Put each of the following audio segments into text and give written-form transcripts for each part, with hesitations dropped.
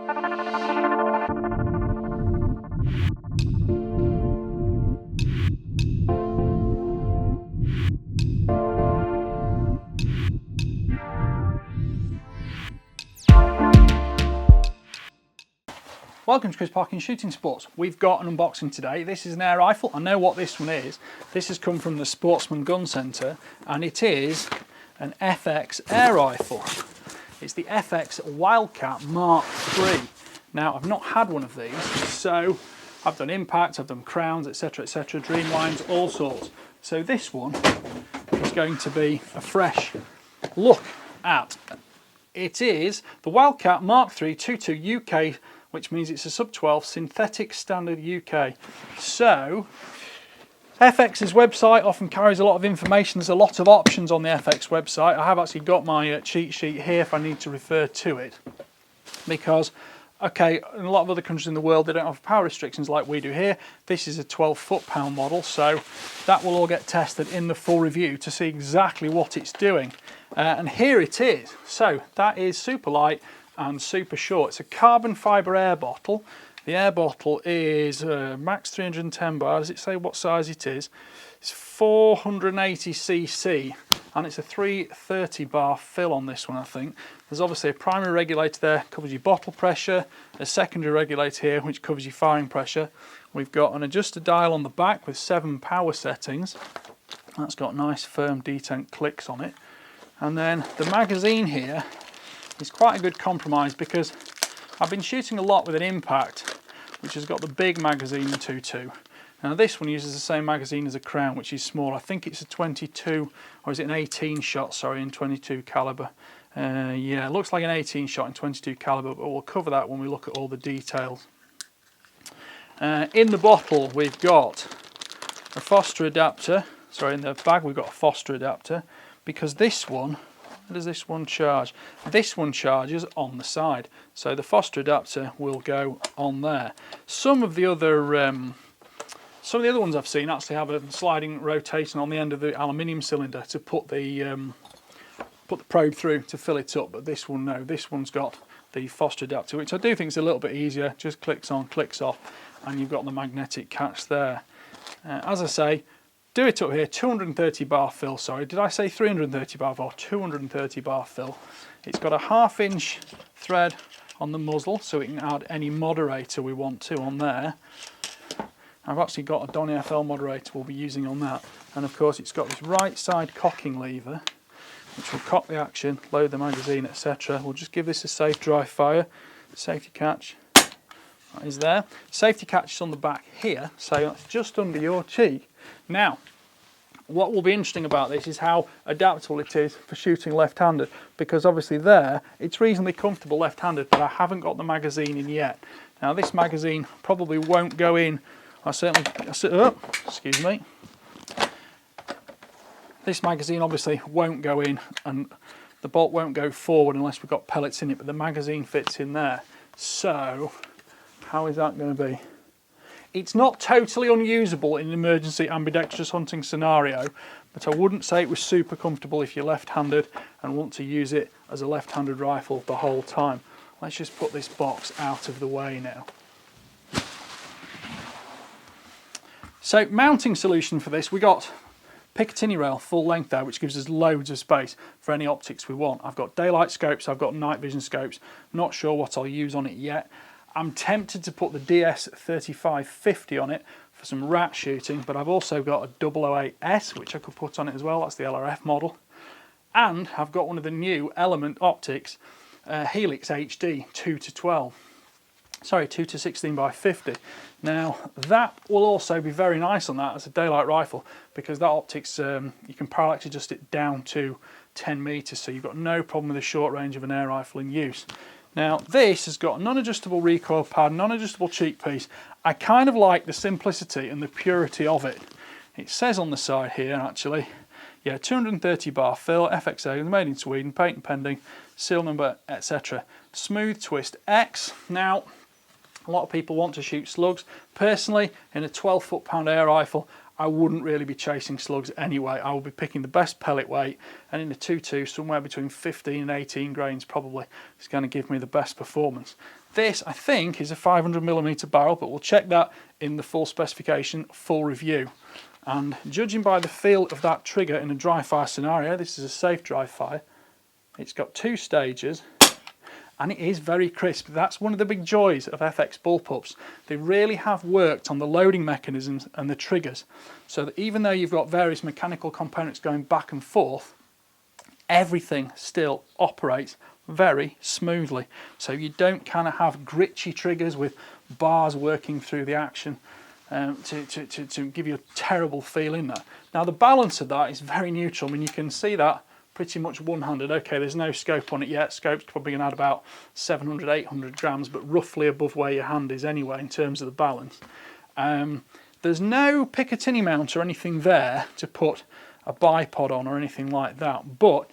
Welcome to Chris Parkin Shooting Sports. We've got an unboxing today. This is an air rifle. I know what this one is. This has come from the Sportsman Gun Centre and it is an FX air rifle. It's the FX Wildcat Mk3. Now I've not had one of these, so I've done impact, I've done crowns, etc, Dreamlines, all sorts. So this one is going to be a fresh look at. It is the Wildcat Mk3 22 UK, which means it's a sub 12 synthetic standard UK. So FX's website often carries a lot of information. There's a lot of options on the FX website. I have actually got my cheat sheet here if I need to refer to it, because okay, in a lot of other countries in the world they don't have power restrictions like we do here. This is a 12 foot-pound model, so that will all get tested in the full review to see exactly what it's doing. And here it is. So that is super light and super short. It's a carbon fibre air bottle. The air bottle is max 310 bar. Does it say what size it is? It's 480 cc and it's a 330 bar fill on this one, I think. There's obviously a primary regulator there, covers your bottle pressure, a secondary regulator here which covers your firing pressure. We've got an adjuster dial on the back with 7 power settings. That's got nice firm detent clicks on it. And then the magazine here is quite a good compromise, because I've been shooting a lot with an impact which has got the big magazine, the 2.2. Now this one uses the same magazine as a Crown, which is small. I think it's a 22, or is it an 18 shot, sorry, in 22 caliber. Yeah, it looks like an 18 shot in 22 caliber, but we'll cover that when we look at all the details. In the bottle we've got a Foster adapter, sorry, in the bag we've got a Foster adapter, because this one, how does this one charge? This one charges on the side, so the Foster adapter will go on there. Some of the other ones I've seen actually have a sliding rotation on the end of the aluminium cylinder to put the probe through to fill it up, but this one, no, this one's got the Foster adapter, which I do think is a little bit easier. Just clicks on, clicks off, and you've got the magnetic catch there. As I say, do it up here, 230 bar fill, sorry, did I say 330 bar fill? 230 bar fill. It's got a 1/2 inch thread on the muzzle, so we can add any moderator we want to on there. I've actually got a Donny FL moderator we'll be using on that. And of course it's got this right side cocking lever, which will cock the action, load the magazine, etc. We'll just give this a safe dry fire. Safety catch, that is there. Safety catch is on the back here, so that's just under your cheek. Now, what will be interesting about this is how adaptable it is for shooting left-handed, because obviously there, it's reasonably comfortable left-handed, but I haven't got the magazine in yet. Now this magazine probably won't go in, excuse me. This magazine obviously won't go in and the bolt won't go forward unless we've got pellets in it, but the magazine fits in there. So, how is that going to be? It's not totally unusable in an emergency ambidextrous hunting scenario, but I wouldn't say it was super comfortable if you're left-handed and want to use it as a left-handed rifle the whole time. Let's just put this box out of the way now. So, mounting solution for this, we got Picatinny rail full length there, which gives us loads of space for any optics we want. I've got daylight scopes, I've got night vision scopes, not sure what I'll use on it yet. I'm tempted to put the DS3550 on it for some rat shooting, but I've also got a 008S which I could put on it as well. That's the LRF model, and I've got one of the new Element optics, Helix HD 2-12. Sorry, 2-16 by 50. Now that will also be very nice on that as a daylight rifle, because that optics you can parallax adjust it down to 10 meters, so you've got no problem with the short range of an air rifle in use. Now this has got a non-adjustable recoil pad, non-adjustable cheek piece. I kind of like the simplicity and the purity of it. It says on the side here actually, yeah, 230 bar fill, FXA, made in Sweden, patent pending, seal number, etc. Smooth twist X. Now a lot of people want to shoot slugs. Personally, in a 12 foot-pound air rifle, I wouldn't really be chasing slugs anyway. I will be picking the best pellet weight, and in a 2.2, somewhere between 15 and 18 grains probably is going to give me the best performance. This, I think, is a 500mm barrel, but we'll check that in the full specification, full review. And judging by the feel of that trigger in a dry fire scenario, this is a safe dry fire. It's got 2 stages. And it is very crisp. That's one of the big joys of FX Bullpups. They really have worked on the loading mechanisms and the triggers, so that even though you've got various mechanical components going back and forth, everything still operates very smoothly. So you don't kind of have gritchy triggers with bars working through the action to give you a terrible feel in there. Now the balance of that is very neutral. I mean, you can see that pretty much one-handed. Okay, there's no scope on it yet. Scope's probably going to add about 700, 800 grams, but roughly above where your hand is anyway in terms of the balance. There's no Picatinny mount or anything there to put a bipod on or anything like that, but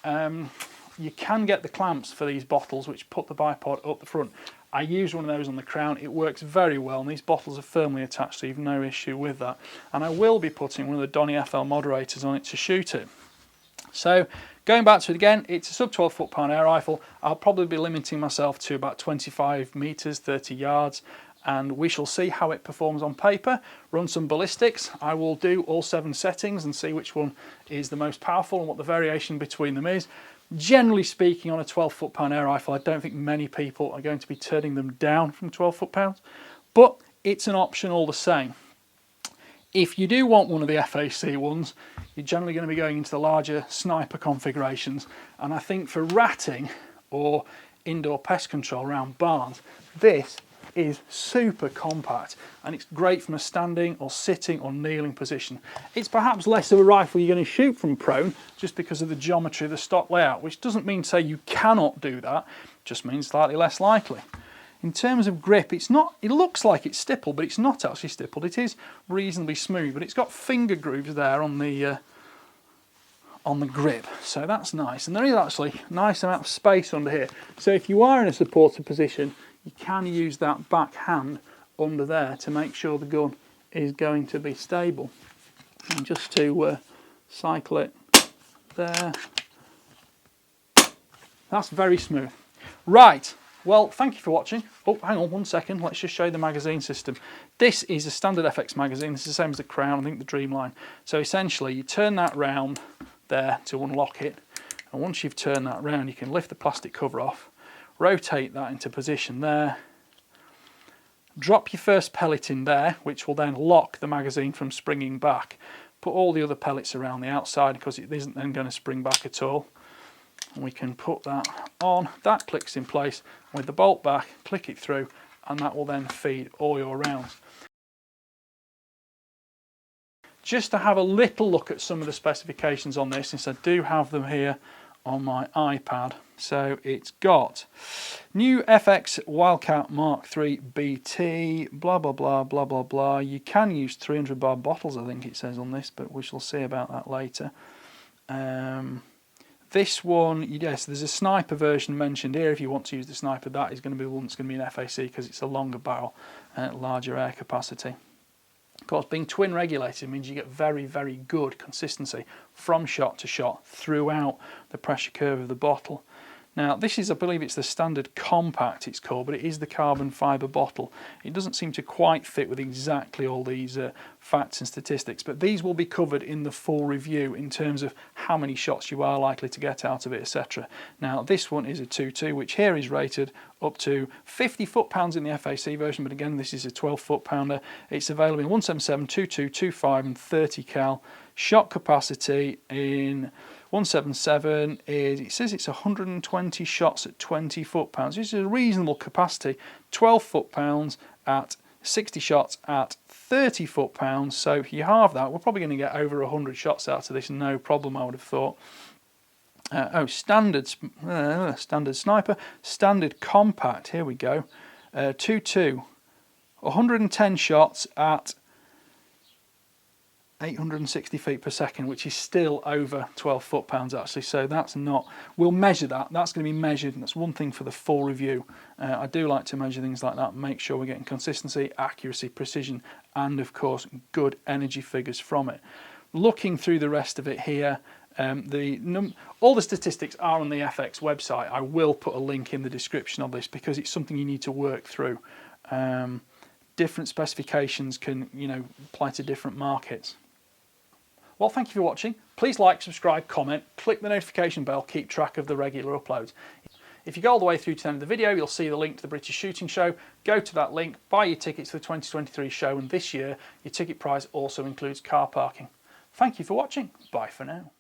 you can get the clamps for these bottles which put the bipod up the front. I use one of those on the crown. It works very well, and these bottles are firmly attached, so you've no issue with that. And I will be putting one of the Donny FL moderators on it to shoot it. So going back to it again, it's a sub 12 foot-pound air rifle. I'll probably be limiting myself to about 25 metres, 30 yards, and we shall see how it performs on paper. Run some ballistics. I will do all 7 settings and see which one is the most powerful and what the variation between them is. Generally speaking, on a 12 foot-pound air rifle, I don't think many people are going to be turning them down from 12 foot-pounds, but it's an option all the same. If you do want one of the FAC ones, you're generally going to be going into the larger sniper configurations, and I think for ratting or indoor pest control around barns, this is super compact and it's great from a standing or sitting or kneeling position. It's perhaps less of a rifle you're going to shoot from prone just because of the geometry of the stock layout, which doesn't mean to say you cannot do that, just means slightly less likely. In terms of grip, it's not, it looks like it's stippled, but it's not actually stippled. It is reasonably smooth, but it's got finger grooves there on the grip, so that's nice. And there is actually a nice amount of space under here. So if you are in a supported position, you can use that back hand under there to make sure the gun is going to be stable. And just to cycle it there, that's very smooth. Right. Well, thank you for watching. Oh, hang on 1 second. Let's just show you the magazine system. This is a standard FX magazine. This is the same as the Crown, I think the Dreamline. So essentially, you turn that round there to unlock it. And once you've turned that round, you can lift the plastic cover off, rotate that into position there, drop your first pellet in there, which will then lock the magazine from springing back. Put all the other pellets around the outside because it isn't then going to spring back at all. And we can put that on, that clicks in place with the bolt back, click it through, and that will then feed all your rounds. Just to have a little look at some of the specifications on this, since I do have them here on my iPad. So it's got new FX Wildcat Mk3 BT, blah blah blah blah blah blah. You can use 300 bar bottles, I think it says on this, but we shall see about that later. This one, yes, there's a sniper version mentioned here. If you want to use the sniper, that is going to be one that's going to be an FAC because it's a longer barrel and larger air capacity. Of course, being twin regulated means you get very, very good consistency from shot to shot throughout the pressure curve of the bottle. Now, this is, I believe it's the standard compact it's called, but it is the carbon fibre bottle. It doesn't seem to quite fit with exactly all these facts and statistics, but these will be covered in the full review in terms of how many shots you are likely to get out of it, etc. Now, this one is a 2.2, which here is rated up to 50 foot-pounds in the FAC version, but again, this is a 12 foot-pounder. It's available in 177, 22, 25 and 30 cal. Shot capacity in 177 is, it says it's 120 shots at 20 foot-pounds, which is a reasonable capacity. 12 foot-pounds at 60 shots at 30 foot-pounds, so if you halve that, we're probably going to get over 100 shots out of this, no problem, I would have thought. Standard sniper, standard compact, here we go, 2.2, 110 shots at 860 feet per second, which is still over 12 foot-pounds actually, so that's not, we'll measure that, that's going to be measured, and that's one thing for the full review. I do like to measure things like that, make sure we're getting consistency, accuracy, precision, and of course good energy figures from it. Looking through the rest of it here, all the statistics are on the FX website. I will put a link in the description of this because it's something you need to work through. Different specifications can, apply to different markets. Well, thank you for watching. Please like, subscribe, comment, click the notification bell, keep track of the regular uploads. If you go all the way through to the end of the video, you'll see the link to the British Shooting Show. Go to that link, buy your tickets to the 2023 show, and this year your ticket price also includes car parking. Thank you for watching. Bye for now.